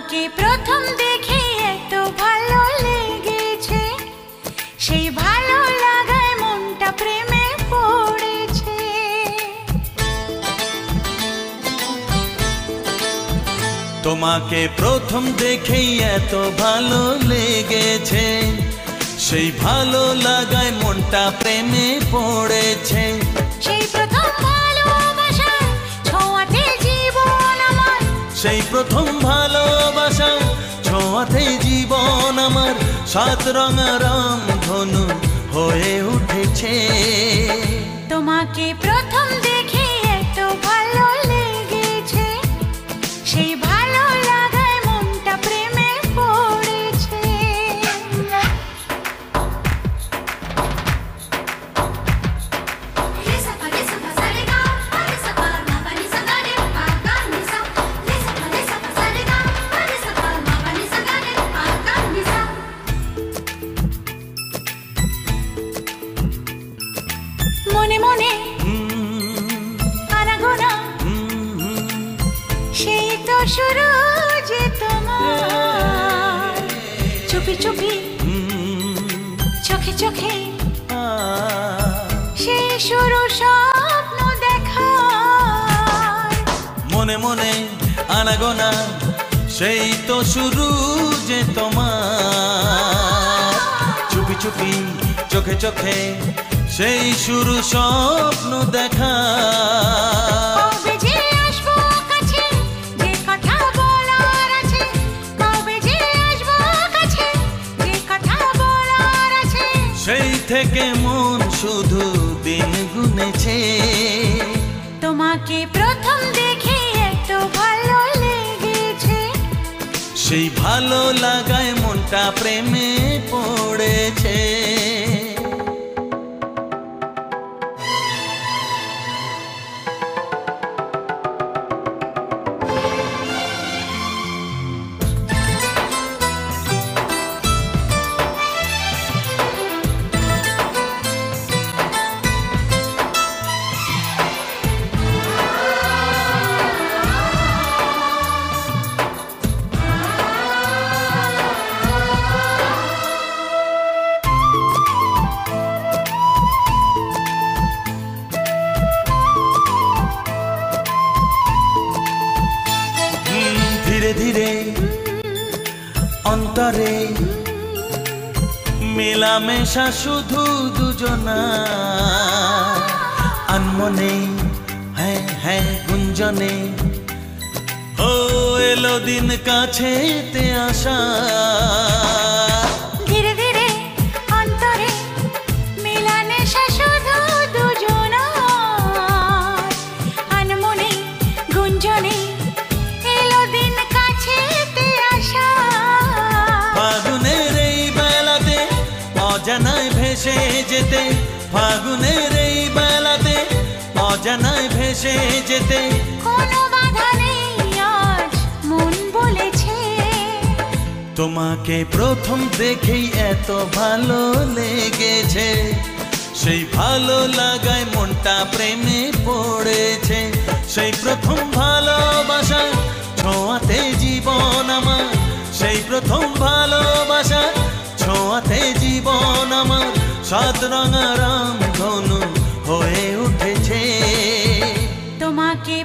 তোমাকে প্রথম দেখে এত ভালো লেগেছে, সেই ভালো লাগায় মনটা প্রেমে পড়েছে। তোমাকে প্রথম দেখেই এত ভালো লেগেছে, সেই ভালো লাগায় মনটা প্রেমে পড়েছে। সেই প্রথম ভালোবাসা ছোঁয়াতে জীবন আমার, সেই প্রথম ভালোবাসা ছোঁয়াতে জীবন আমার, সাত রঙা রাম ধনু হয়ে উঠেছে। তোমাকে প্রথম দেখে এত ভালো লেগেছে, সেই ভালো লাগায় মনটা প্রেমে পড়েছে। মনে মনে আনাগোনা, সেই তো শুরু যে তোমার, চুপি চুপি চোখে চোখে, সেই শুরু স্বপ্ন দেখা। মনে মনে আনাগোনা, সেই তো শুরু যে তোমার, চুপি চুপি চোখে চোখে, সেই শুরু স্বপ্ন দেখা। কবে যে আসবো কাছে, যে কথা বলার আছে, কবে যে আসবো কাছে, যে কথা বলার আছে, সেই থেকে মন শুধু দিন গুনেছে। তোমাকে প্রথম দেখে এত ভালো লেগেছে, সেই ভালো লাগায় মনটা প্রেমে পড়েছে। ধীরে ধীরে অন্তরে মেলামেশা শুধু দুজনা, আনমনে হ্যাঁ হ্যাঁ গুঞ্জনে, ও এলো দিন কাছেতে আসা। ধীরে ধীরে অন্তরে মেলামেশা শুধু দুজনার, আনমনে গুঞ্জনে, এলো দিন কাছেতে আসা। ফাগুনের এই বেলাতে অজানায় ভেসে যেতে, ফাগুনের এই বেলাতে অজানায় ভেসে যেতে, কোনো বাধা নেই আজ মন বলেছে। তোমাকে প্রথম দেখেই এত ভালো লেগেছে, সেই ভালো লাগায় মনটা প্রেমে পড়েছে। সেই প্রথম ভালোবাসা ছোঁয়াতে জীবন আমার, সেই প্রথম ভালোবাসা ছোঁয়াতে জীবন আমার, সাত রঙা রাম ধনু হয়ে উঠেছে। তোমাকে